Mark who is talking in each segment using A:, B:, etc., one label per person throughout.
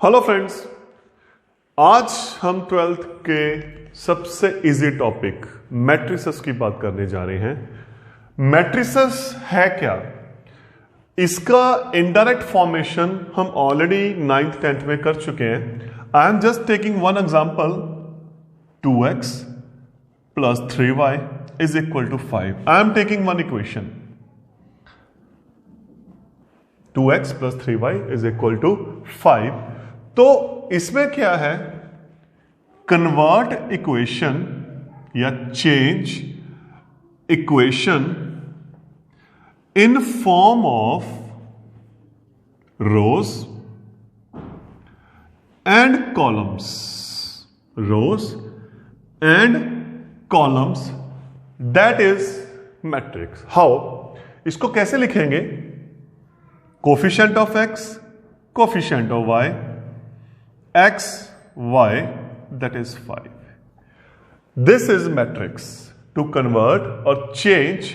A: Hello friends, आज हम 12th के सबसे इजी टॉपिक मैट्रिसेस की बात करने जा रहे हैं। मैट्रिसेस है क्या? इसका इनडायरेक्ट फॉर्मेशन हम ऑलरेडी 9th 10th में कर चुके हैं। I am just taking one example, 2x plus 3y is equal to 5. I am taking one equation, 2x plus 3y is equal to 5. तो इसमें क्या है? कन्वर्ट इक्वेशन या change equation in form of rows and columns, rows and columns, that is matrix. How? इसको कैसे लिखेंगे? Coefficient of x, coefficient of y, x, y, that is 5. This is matrix to convert or change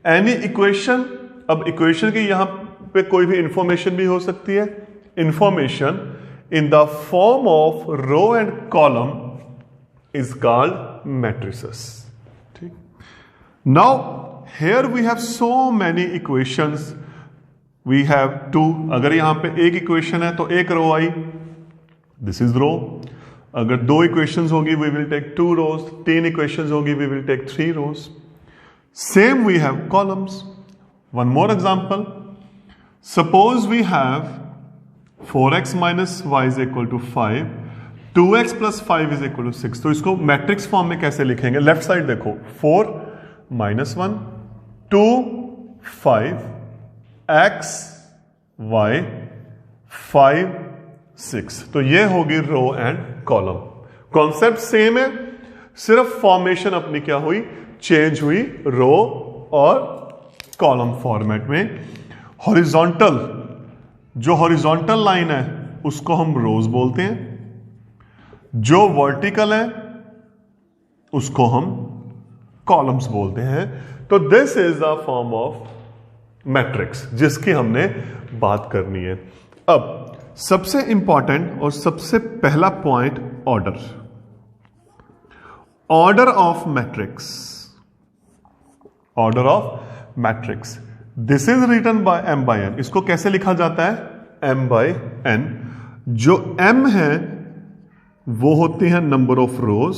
A: any equation. अब equation की यहां पे कोई भी information भी हो सकती है। Information in the form of row and column is called matrices. ठीक? Now here we have so many equations. We have two. अगर यहां पे एक इक्वेशन है तो एक रो आई, दिस इज रो। अगर दो इक्वेशंस होगी we will take 2 rows, 3 equations होगी we will take 3 rows. Same we have columns. One more example, suppose we have 4x minus y is equal to 5, 2x plus 5 is equal to 6। तो इसको matrix form में कैसे लिखेंगे? Left side देखो, 4 minus 1, 2, 5, x, y, 5, 6। तो ये होगी row and column. Concept same है, सिर्फ फॉर्मेशन अपनी क्या हुई? चेंज हुई रो और कॉलम फॉर्मेट में। हॉरिजॉन्टल, जो हॉरिजॉन्टल लाइन है उसको हम रोज बोलते हैं, जो वर्टिकल है उसको हम कॉलम्स बोलते हैं। तो this is the form of matrix जिसकी हमने बात करनी है। अब सबसे इंपॉर्टेंट और सबसे पहला point, order. Order of matrix, order of matrix. This is written by m by n। इसको कैसे लिखा जाता है? m by n। जो m है वो होती है नंबर ऑफ रोज,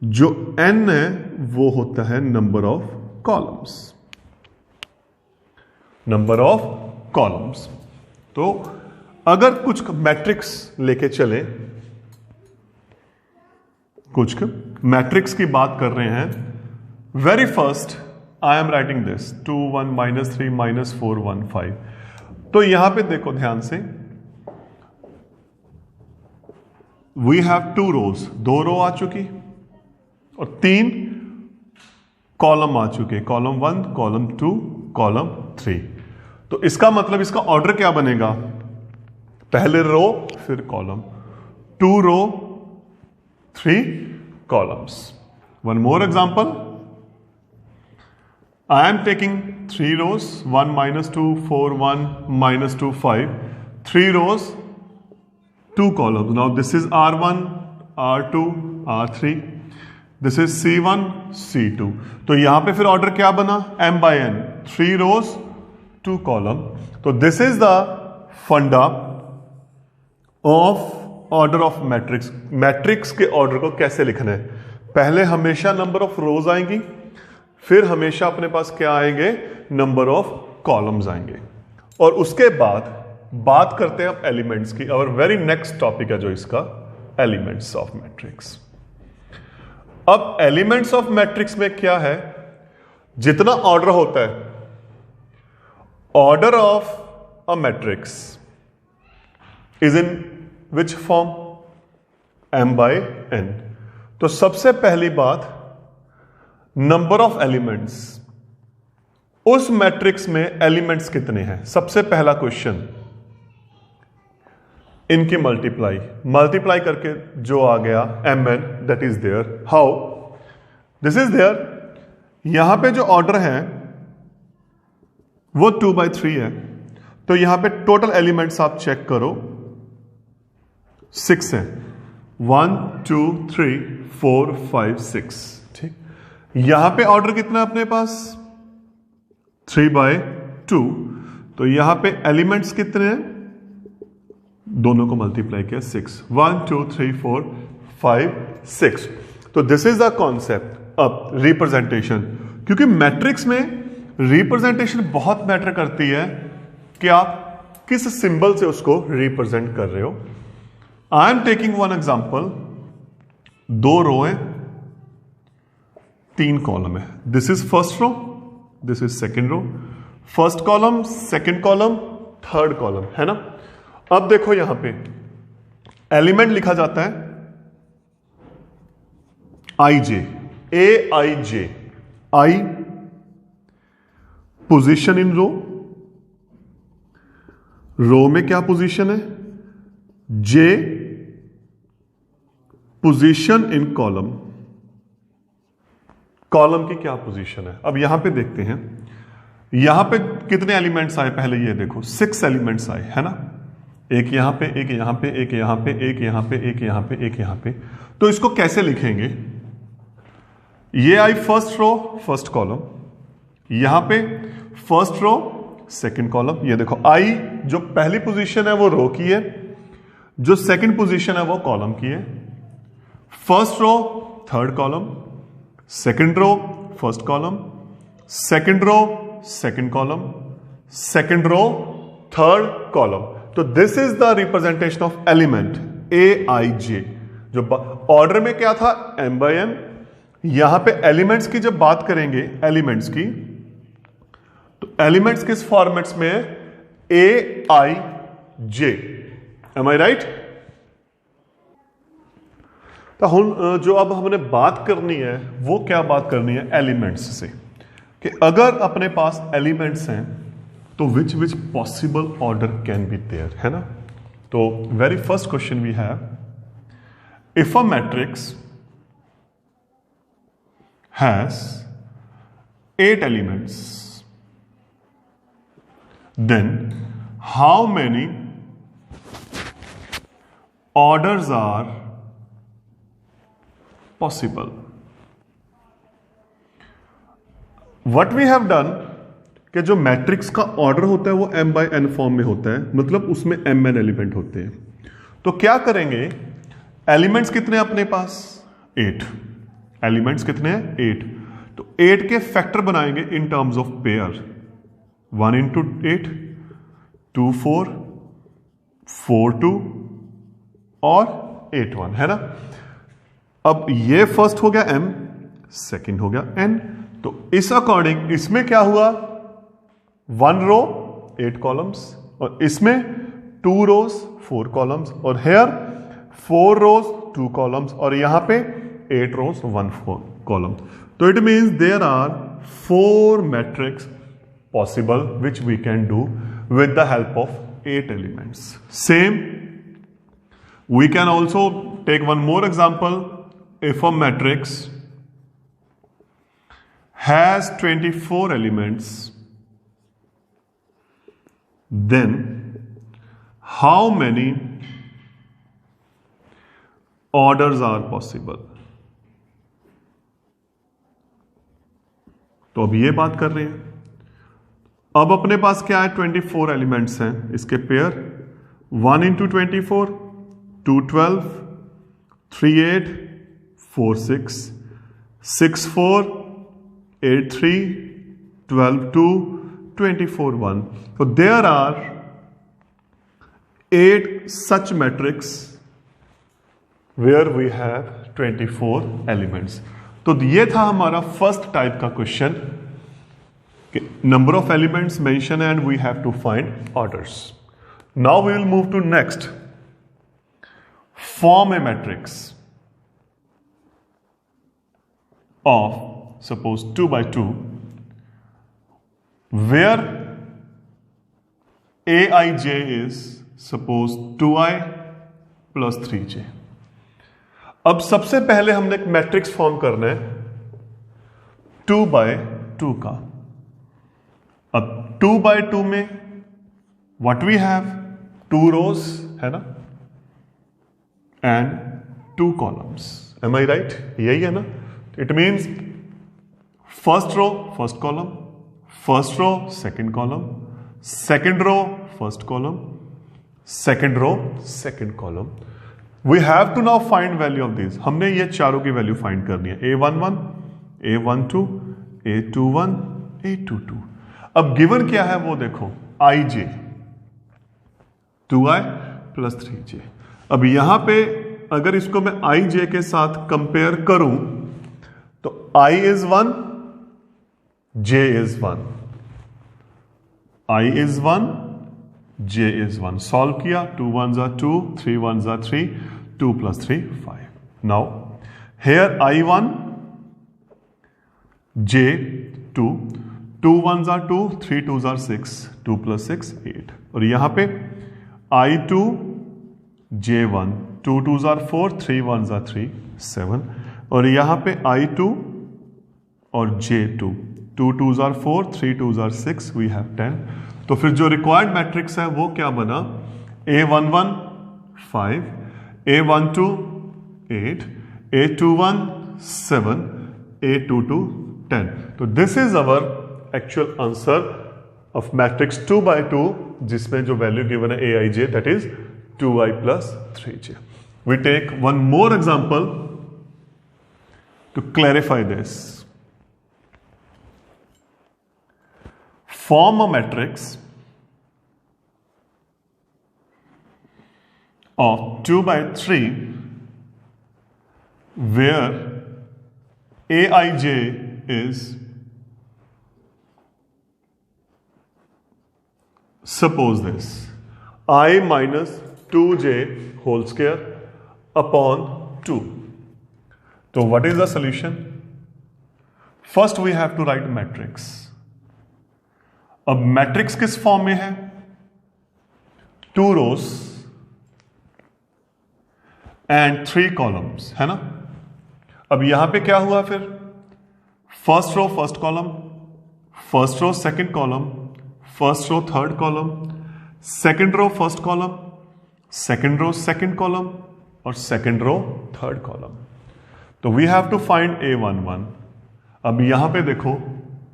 A: जो n है वो होता है number of columns, number of columns. तो अगर कुछ मैट्रिक्स लेके चले, कुछ मैट्रिक्स की बात कर रहे हैं, very first I am writing this 2 1 -3 -4 1 5। तो यहां पे देखो ध्यान से, वी हैव 2 रोज, 2 रो आ चुकी और 3 कॉलम आ चुके, कॉलम 1, कॉलम 2, कॉलम 3। तो इसका मतलब इसका ऑर्डर क्या बनेगा? पहले रो फिर column, 2 row 3 columns. One more example, I am taking 3 rows, 1 -2 4 1 -2 5, 3 rows 2 columns. Now this is R1 R2 R3, this is C1 C2। तो यहां पे फिर ऑर्डर क्या बना? m by n, 3 rows 2 column. तो this is the funda of order of matrix. Matrix के order को कैसे लिखना है? पहले हमेशा नंबर ऑफ रोज आएंगी, फिर हमेशा अपने पास क्या आएंगे? नंबर ऑफ कॉलम्स आएंगे, और उसके बाद बात करते हैं अब एलिमेंट्स की। और वेरी नेक्स्ट टॉपिक है जो इसका, एलिमेंट्स ऑफ मैट्रिक्स। अब एलिमेंट्स ऑफ मैट्रिक्स में क्या है? जितना ऑर्डर होता है, order of a matrix is in which form? m by n। तो सबसे पहली बात, नंबर ऑफ एलिमेंट्स। उस मैट्रिक्स में एलिमेंट्स कितने हैं? सबसे पहला क्वेश्चन, इनकी मल्टीप्लाई करके जो आ गया mn, that is there. How? This is there. यहां पे जो ऑर्डर है वो 2 by 3 है। तो यहां पे टोटल एलिमेंट्स आप चेक करो, 6 है, 1 2 3 4 5 6। ठीक, यहां पे ऑर्डर कितना है अपने पास 3/2, तो यहां पे एलिमेंट्स कितने हैं, दोनों को मल्टीप्लाई किया 6, 1 2 3 4 5 6। तो दिस इज द कॉन्सेप्ट अब रिप्रेजेंटेशन, क्योंकि मैट्रिक्स में रिप्रेजेंटेशन बहुत मैटर करती है कि आप किस सिंबल से उसको रिप्रेजेंट कर रहे हो। I am taking one example, 2 row है, 3 कॉलम है। This is first row, this is second row, first column, second column, third column, है ना। अब देखो यहां पे एलिमेंट लिखा जाता है IJ, AIJ, I position in row, row में क्या पोजीशन है, J position in column, column की क्या पोजीशन है। अब यहां पे देखते हैं यहां पे कितने एलिमेंट्स आए, पहले ये देखो 6 एलिमेंट्स आए, है ना। एक यहां पे, एक यहां पे, एक यहां पे, एक यहां पे, एक यहां पे, एक यहां पे। तो इसको कैसे लिखेंगे, ये आई फर्स्ट रो फर्स्ट कॉलम, यहां पे फर्स्ट रो सेकंड कॉलम। ये देखो आई जो पहली पोजीशन है वो रो की है, जो सेकंड पोजीशन है वो कॉलम की है। First row third column, second row first column, second row second column, second row third column. तो this is the representation of element AIJ। जो ऑर्डर में क्या था M/N, यहां पे एलिमेंट्स की जब बात करेंगे एलिमेंट्स की, तो एलिमेंट्स किस फॉर्मेट्स में है, AIJ। M I right. तो हम जो अब हमने बात करनी है वो क्या बात करनी है, एलिमेंट्स से, कि अगर अपने पास एलिमेंट्स हैं तो which possible order can be there, है ना। तो very first question we have, if a matrix has 8 elements, then how many orders are possible? What we have done कि जो मैट्रिक्स का ऑर्डर होता है वो M/N फॉर्म में होता है, मतलब उसमें MN एलिमेंट होते हैं। तो क्या करेंगे, एलिमेंट्स कितने अपने पास 8, एलिमेंट्स कितने हैं 8, तो 8 के फैक्टर बनाएंगे in terms of pair, 1 into 8, 2 4, 4 2 और 8 1, है ना। अब ये फर्स्ट हो गया M, सेकंड हो गया N। तो इस अकॉर्डिंग इसमें क्या हुआ, 1 रो 8 कॉलम्स, और इसमें 2 रोज 4 कॉलम्स, और हेयर 4 रोज 2 कॉलम्स, और यहां पे 8 rows 1 column. So it means there are 4 matrices possible which we can do with the help of 8 elements. Same, we can also take one more example. If a matrix has 24 elements, then how many orders are possible? तो अब ये बात कर रहे हैं। अब अपने पास क्या है, 24 एलिमेंट्स हैं, इसके pair 1 into 24, 2 12, 3 8, 4 6, 6 4, 8 3, 12 2, 24 1. So there are 8 such matrices where we have 24 elements. तो ये था हमारा फर्स्ट टाइप का question, number of elements mention and we have to find orders. Now we will move to next, form a matrix of suppose 2x2 where AIJ is suppose 2i + 3j। अब सबसे पहले हमने एक matrix form करना है 2x2 का। अब 2x2 में व्हाट वी हैव, 2 रोज, है ना, and 2 columns. Am I right? यही है ना? It means first row, first column, first row, second column, second row, first column, second row, second column. We have to now find value of these. हमने ये चारों की value find करनी है. A11, A12, A21, A22. अब given क्या है वो देखो, IJ 2i प्लस 3j. अब यहां पे अगर इसको मैं IJ के साथ कंपेयर करूं तो I is 1, J is 1, I is 1, J is 1. Solve किया, 2 1s are 2, 3 1s are 3, 2 plus 3 5. Now here I1, J 2, 2 1s are 2, 3 2s are 6, 2 plus 6 8. और यहां पे I2, J1, 2 2s are 4, 3 1s are 3 7. और यहां पे I2 और J2, 2 2s are 4, 3 2s are 6, we have 10. तो फिर जो रिक्वायर्ड मैट्रिक्स है वो क्या बना, A11 5, A12 8, A21 7, A22 10. तो this is our actual answer of matrix 2 by 2 जिसमें जो वैल्यू गिवन है Aij, that is 2i plus 3j. We take one more example to clarify this. Form a matrix of 2 by 3 where Aij is, suppose this, I minus 2j whole square upon 2. So what is the solution? First we have to write matrix. अब matrix किस form में है, 2 rows and 3 columns, है ना. अब यहां पे क्या हुआ फिर, first row first column, first row second column, first row third column, second row first column, second row second column और सेकंड रो थर्ड कॉलम. तो we have to find A11. अब यहां पे देखो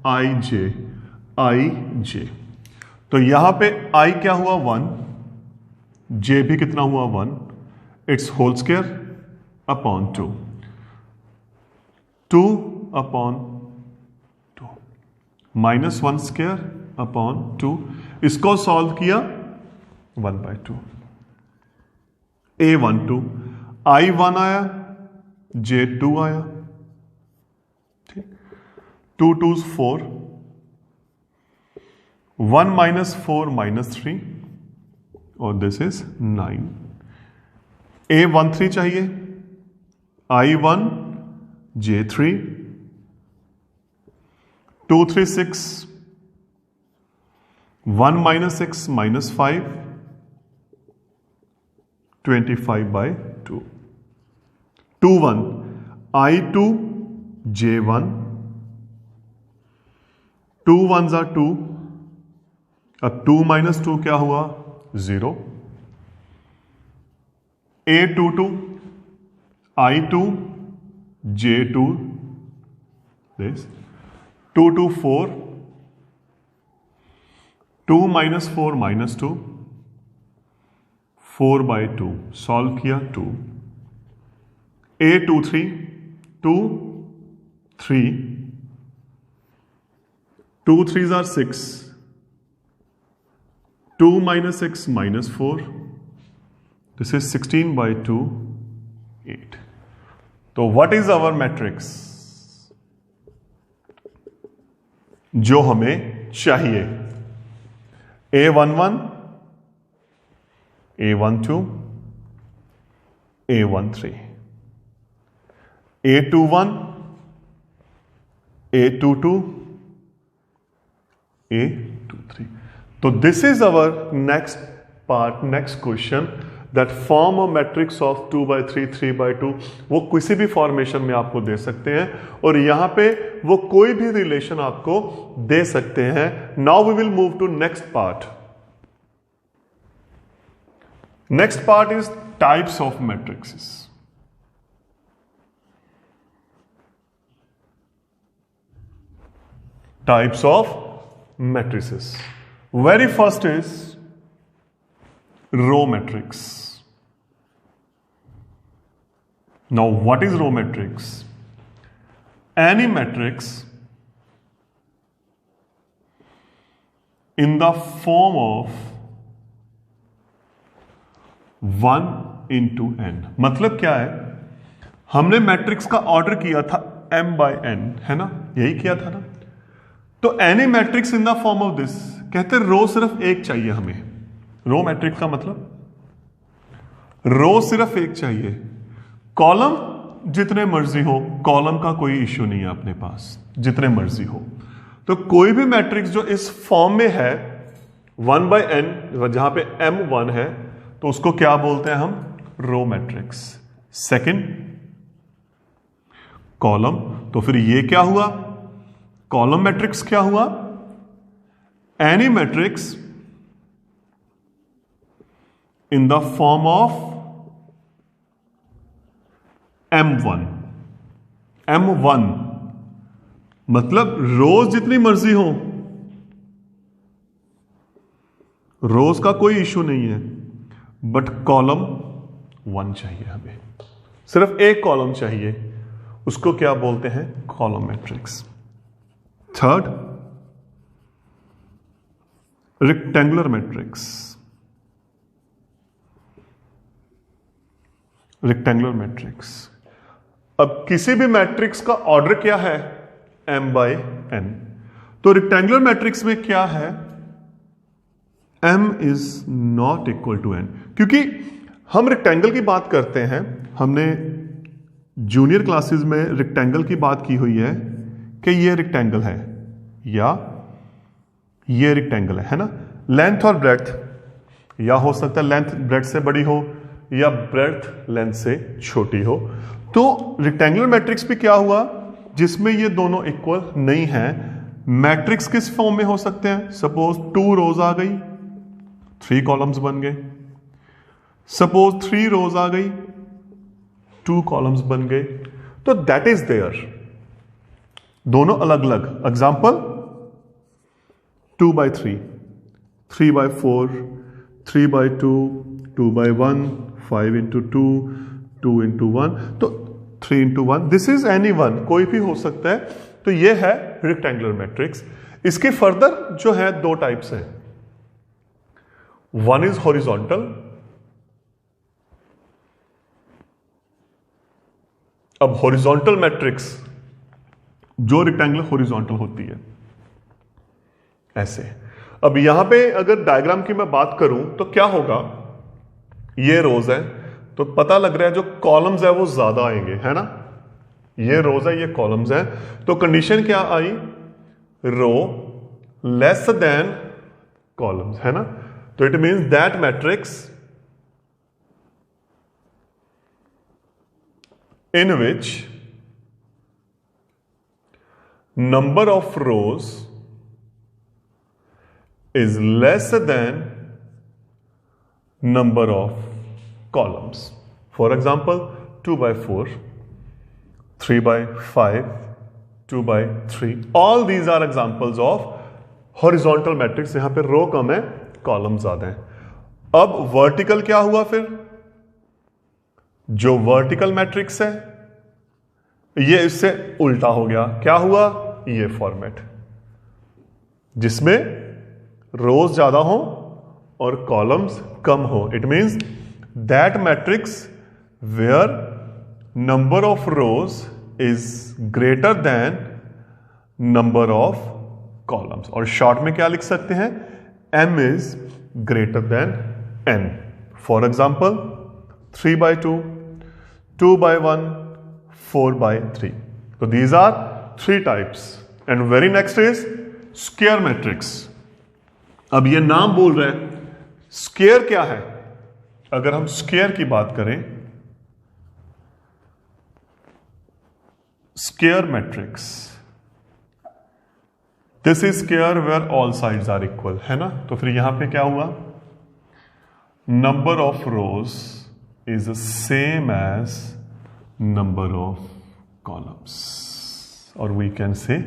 A: I J. तो यहां पे I क्या हुआ 1, J भी कितना हुआ 1, it's whole square upon 2, 2 upon 2 minus 1 square upon 2. इसको सॉल्व किया 1 by 2. A12 I1 आया, J2 आया, ठीक, 2 2s 4, 1 minus 4 minus 3 और दिस इज 9. A13 चाहिए, I1 J3, 2 3 6, 1 minus 6 minus 5, 25 by 2. 2 1 I2 J1, 2 1s are 2. अब 2 minus 2 क्या हुआ 0. A22 I2 J2, this 2 2 4, 2 minus 4 minus 2, 4 by 2. Solve किया 2. A23 2 3, 2 3s are 6, 2 minus 6 minus 4, this is 16 by 2 8. तो what is our matrix जो हमें चाहिए, A11 A12 A13, A21 A22 A23. So this is our next part, next question, that form a matrix of 2 by 3, 3 by 2. वो किसी भी formation में आपको दे सकते हैं और यहां पे वो कोई भी रिलेशन आपको दे सकते हैं. Now we will move to next part. Next part is types of matrices. Types of matrices. Very first is row matrix. Now, what is row matrix? Any matrix in the form of 1 into n. मतलब क्या है? हमने matrix का order किया था m by n, है ना? यही किया था ना? तो any matrix in the form of this, कहते रो सिर्फ एक चाहिए हमें. रो मैट्रिक्स का मतलब रो सिर्फ एक चाहिए, कॉलम जितने मर्जी हो, कॉलम का कोई इश्यू नहीं है अपने पास, जितने मर्जी हो. तो कोई भी मैट्रिक्स जो इस फॉर्म में है 1 by n, जहां पे m 1 है, तो उसको क्या बोलते हैं हम? Row matrix. सेकंड कॉलम, तो फिर ये क्या हुआ? कॉलम मैट्रिक्स क्या हुआ? Any matrix in the form of m1. m1 मतलब रोज जितनी मर्जी हो, रोज का कोई इश्यू नहीं है, बट कॉलम 1 चाहिए हमें, सिर्फ एक कॉलम चाहिए, उसको क्या बोलते हैं? Column matrix. Third rectangular matrix. Rectangular matrix, अब किसी भी मैट्रिक्स का ऑर्डर क्या है? m by n. तो रेक्टेंगुलर मैट्रिक्स में क्या है? m is not equal to n. क्योंकि हम रेक्टेंगल की बात करते हैं, हमने जूनियर क्लासेस में रेक्टेंगल की बात की हुई है कि ये रेक्टेंगल है या ये रेक्टेंगल है ना? लेंथ और ब्रेड्थ, या हो सकता है लेंथ ब्रेड्थ से बड़ी हो या ब्रेड्थ लेंथ से छोटी हो. तो रेक्टेंगुलर मैट्रिक्स भी क्या हुआ? जिसमें ये दोनों इक्वल नहीं है. मैट्रिक्स किस फॉर्म में हो सकते हैं? सपोज 2 रोज आ गई, 3 कॉलम्स बन गए. सपोज 3 रोज आ गई, 2 कॉलम्स बन गए. तो दैट इज देयर. दोनों अलग अलग. Example 2 by 3, 3 by 4, 3 by 2, 2 by 1, 5 into 2, 2 into 1. तो 3 into 1, this is any one, कोई भी हो सकता है. तो ये है रेक्टेंगुलर मैट्रिक्स. इसके फर्दर जो है 2 टाइप्स हैं. One is horizontal. अब हॉरिजॉन्टल मैट्रिक्स, जो रेक्टेंगुलर हॉरिजॉन्टल होती है ऐसे. अब यहां पे अगर डायग्राम की मैं बात करूं तो क्या होगा? ये रोज है, तो पता लग रहा है जो कॉलम्स है वो ज्यादा आएंगे, है ना? ये रोज है, ये कॉलम्स है. तो कंडीशन क्या आई? रो लेस देन कॉलम्स, है ना? तो it means that matrix in which number of rows is less than number of columns. For example, 2 by 4, 3 by 5, 2 by 3. All these are examples of horizontal matrix. यहां पे रो कम है, column ज्यादा है. अब vertical क्या हुआ? फिर जो वर्टिकल मैट्रिक्स है ये इससे उल्टा हो गया. क्या हुआ? ये फॉर्मेट जिसमें रोज ज्यादा हो और कॉलम्स कम हो. It means that matrix where number of rows is greater than number of columns. और शॉर्ट में क्या लिख सकते हैं? m is greater than n. For example 3 by 2, 2 by 1, 4 by 3. So these are 3 types. And very next is square matrix. अब ये नाम बोल रहे हैं. स्क्वायर क्या है? अगर हम स्क्वायर की बात करें, square matrix, this is square where all sides are equal, है ना? तो फिर यहां पे क्या हुआ? Number of rows is the same as number of columns, or we can say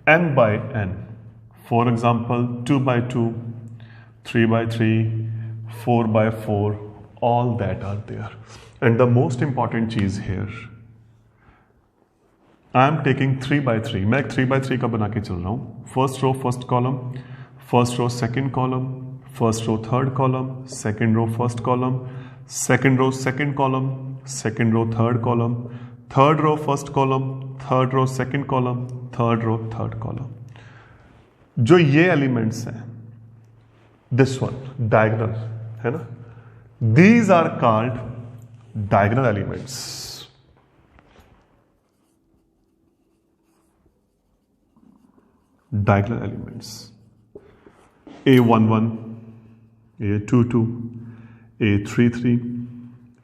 A: n by n. For example, 2 by 2, 3 by 3, 4 by 4, all that are there. And the most important चीज here, I am taking 3 by 3. मैं एक 3 by 3 का बना के चल रहा हूँ. First row first column, first row second column, first row third column, second row first column, second row second column, second row third column, third row first column, third row second column, third row third column. जो ये elements हैं, this one diagonal है ना, these are called diagonal elements. Diagonal elements A11, A22, A33,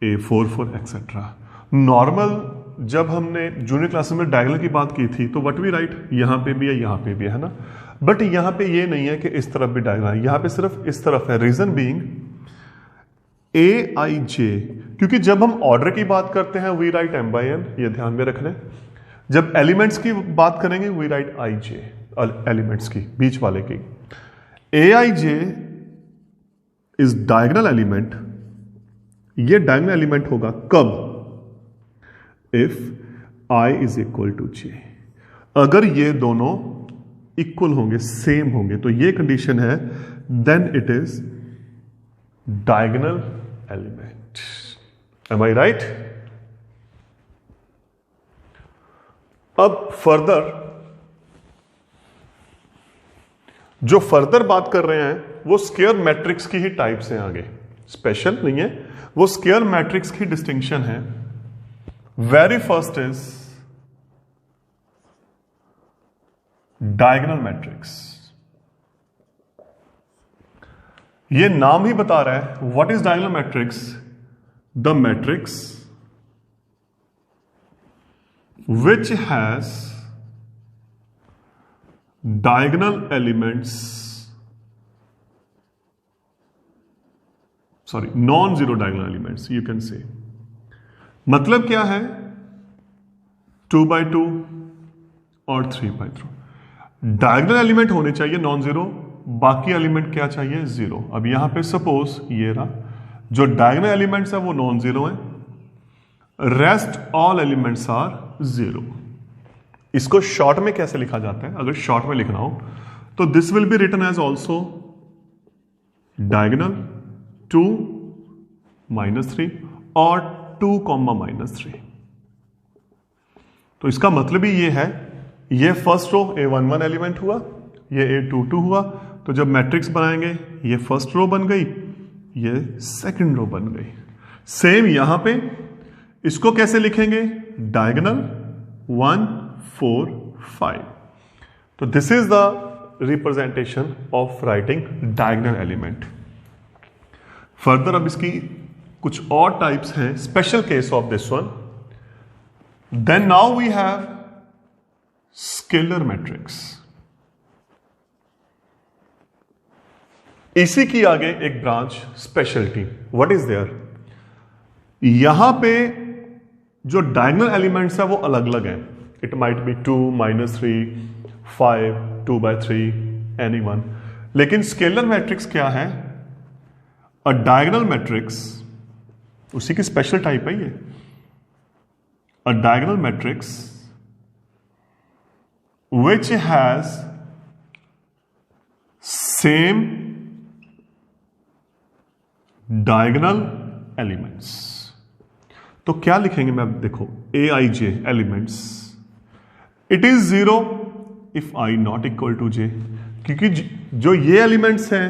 A: A44 etcetera. Normal जब हमने junior classes में diagonal की बात की थी तो व्हाट वी राइट, यहां पे भी है यहां पे भी है ना, बट यहां पे ये नहीं है कि इस तरफ भी डायगोनल है, यहां पे सिर्फ इस तरफ है. रीजन बीइंग AIJ, क्योंकि जब हम ऑर्डर की बात करते हैं we write M by N, ये ध्यान में रखना. जब एलिमेंट्स की बात करेंगे वी राइट IJ, एलिमेंट्स की बीच वाले की. AIJ is diagonal element. ये डायगोनल एलिमेंट होगा कब, if I is equal to J. अगर ये दोनों इक्वल होंगे, सेम होंगे, तो ये कंडीशन है, then it is diagonal element. Am I right? अब फर्दर जो फर्दर बात कर रहे हैं वो स्क्वायर मैट्रिक्स की ही टाइप से आगे, स्पेशल नहीं है, वो स्क्वायर मैट्रिक्स की डिस्टिंक्शन है. Very first is diagonal matrix. ये नाम ही बता रहा है what is diagonal matrix. The matrix which has diagonal elements, sorry, non-zero diagonal elements you can say. मतलब क्या है, 2 by 2 और 3 by 3. डायगोनल एलिमेंट होने चाहिए नॉन जीरो, बाकी एलिमेंट क्या चाहिए, जीरो. अब यहां पे सपोज ये रहा, जो डायगोनल एलिमेंट्स है वो नॉन जीरो है, rest all elements are zero. इसको शॉर्ट में कैसे लिखा जाता है, अगर शॉर्ट में लिखना हो तो this will be written as also diagonal 2 -3 और 2, -3. तो इसका मतलब ही ये है, ये फर्स्ट रो A11 एलिमेंट हुआ, ये A22 हुआ, तो जब मैट्रिक्स बनाएंगे ये फर्स्ट रो बन गई, ये सेकंड रो बन गई. सेम यहां पे इसको कैसे लिखेंगे, डायगोनल 1, 4, 5. तो this is the representation of writing diagonal element. Further अब इसकी कुछ और टाइप्स हैं, special case of this one. Then now we have scalar matrix. इसी की आगे एक branch speciality, what is there, यहां पे जो डायगोनल एलिमेंट्स है वो अलग अलग हैं. It might be 2, -3, 5, 2 by 3, any one. लेकिन स्केलर मैट्रिक्स क्या है, अ डायगोनल मैट्रिक्स, उसी की स्पेशल टाइप है ये. A diagonal matrix which has same diagonal elements. तो क्या लिखेंगे मैं, देखो AIJ elements, it is 0 if I not equal to J. क्योंकि जो ये एलिमेंट्स हैं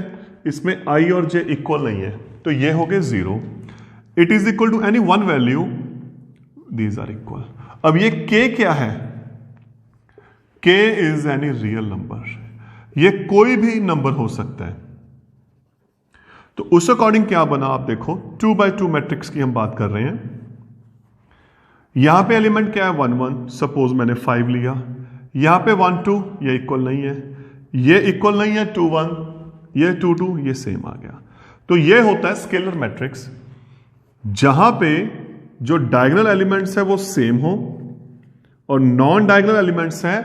A: इसमें I और J इक्वल नहीं है, तो ये हो गए 0. It is equal to any one value, these are equal. अब ये K क्या है, K is any real number, ये कोई भी नंबर हो सकता है. तो उस अकॉर्डिंग क्या बना, आप देखो 2 by 2 मैट्रिक्स की हम बात कर रहे हैं. यहां पे एलिमेंट क्या है, 1, 1. सपोज मैंने 5 लिया, यहां पे 1, 2, ये इक्वल नहीं है, ये इक्वल नहीं है, 2, 1, ये 2, 2, ये सेम आ गया. तो ये होता है स्केलर मैट्रिक्स. जहां पे जो डायगोनल एलिमेंट्स है वो सेम हो और नॉन डायगोनल एलिमेंट्स हैं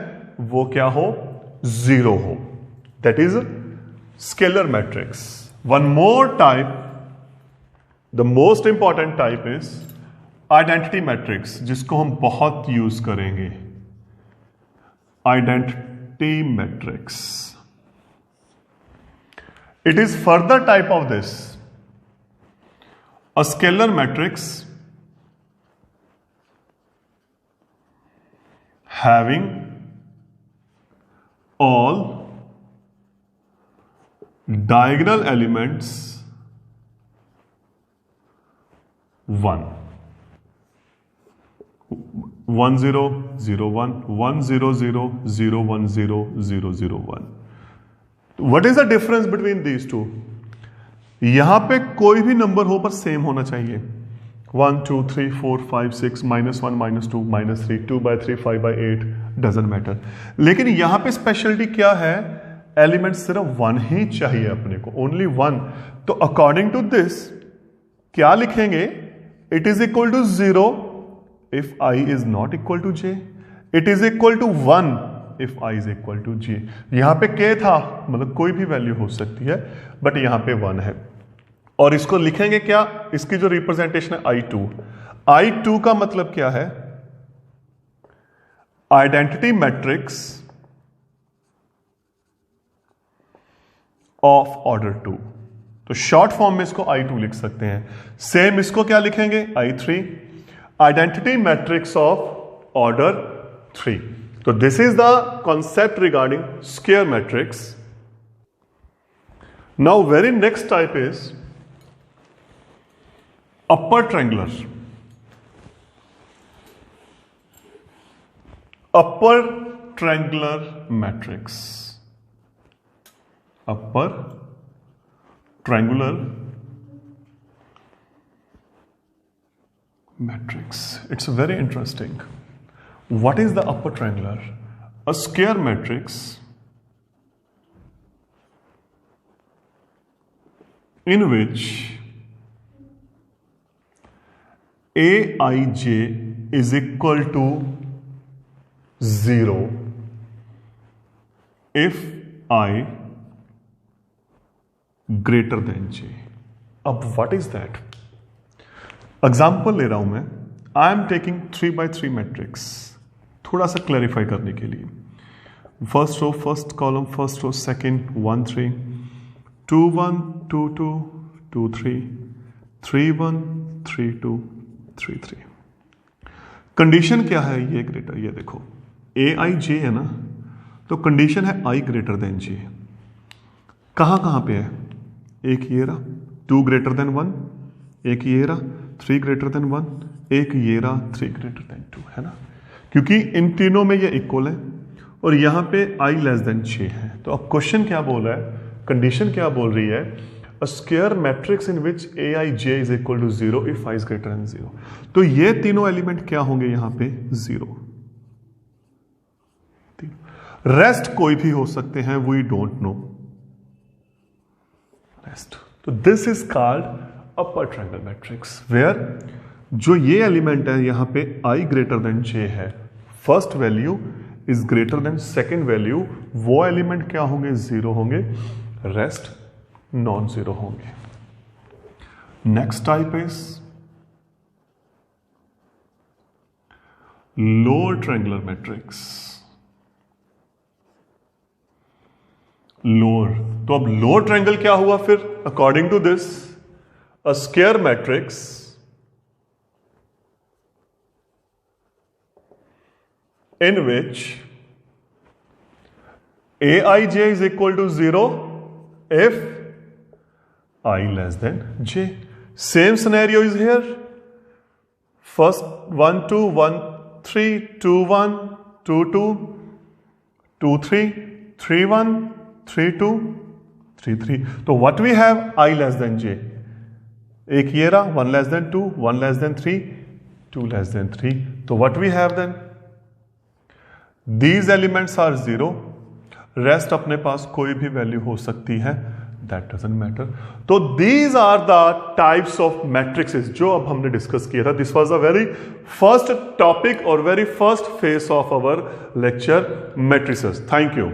A: वो क्या हो, जीरो हो, that is scalar matrix. One more type, the most important type is identity matrix, जिसको हम बहुत यूज करेंगे. Identity matrix, it is further type of this, a scalar matrix having all diagonal elements 1 1 0 0 1 1 0 0 0 1 0 0 0 1. What is the difference between these two? यहां पे कोई भी number हो पर सेम होना चाहिए. 1 2 3 4 5 6 -1 -2 -3 2/3 5/8 डजंट मैटर. लेकिन यहां पे स्पेशलिटी क्या है, एलिमेंट सिर्फ 1 ही चाहिए अपने को, ओनली 1. तो अकॉर्डिंग टू दिस क्या लिखेंगे, it is equal to 0 if i is not equal to j, it is equal to 1 if i is equal to j. यहां पे k था, मतलब कोई भी वैल्यू हो सकती है, बट यहां पे 1 है. और इसको लिखेंगे क्या, इसकी जो रिप्रेजेंटेशन है i2. i2 का मतलब क्या है, आइडेंटिटी मैट्रिक्स ऑफ ऑर्डर 2. तो शॉर्ट फॉर्म में इसको i2 लिख सकते हैं. सेम इसको क्या लिखेंगे, i3, identity matrix of order 3. So this is the concept regarding square matrix. Now very next type is upper triangular. Upper triangular matrix. Upper triangular matrix. It's very interesting. What is the upper triangular? A square matrix in which aij is equal to 0 if I greater than j. अब what is that? Example ले रहा हूं मैं. I am taking 3x3 matrix, थोड़ा सा clarify करने के लिए. First row, first column, first row, second 1 3 2 1 2 2 2 3 3 1 3 2 3 3. Condition क्या है, ये ग्रेटर, ये देखो aij है ना, तो कंडीशन है i ग्रेटर देन j. कहां पे है, एक ये रहा 2 ग्रेटर देन 1, एक ये रहा 3 ग्रेटर देन 1, एक ये रहा 3 ग्रेटर देन 2, है ना, क्योंकि इन तीनों में ये इक्वल है और यहां पे i लेस देन 6 है. तो अब क्वेश्चन क्या बोल रहा है, कंडीशन क्या बोल रही है, a square matrix in which aij is equal to 0 if i is greater than 0. तो ये तीनों एलिमेंट क्या होंगे यहां पे, 0. रेस्ट कोई भी हो सकते हैं, वी डोंट नो रेस्ट. तो this is called upper triangle matrix, where जो ये एलिमेंट है यहां पे i ग्रेटर देन j है, first value is greater than second value, वो एलिमेंट क्या होंगे, 0 होंगे, रेस्ट नॉन 0 होंगे. Next type is lower triangular matrix. Lower, तो अब लोअर ट्रायंगल क्या हुआ फिर, according to this a square matrix in which aij is equal to 0 if I less than j. Same scenario is here. First 1 2 1 3 2 1 2 2 2 3 3 1 3 2 3 3. तो what we have, I less than j. एक ये रहा 1 less than 2 1 less than 3 2 less than 3. तो what we have then, these elements are 0, rest अपने पास कोई भी value हो सकती है, दैट डजंट मैटर। तो these are the types of matrices जो अब हमने डिस्कस किया था। This was a very first topic और very first phase of our lecture matrices. Thank you.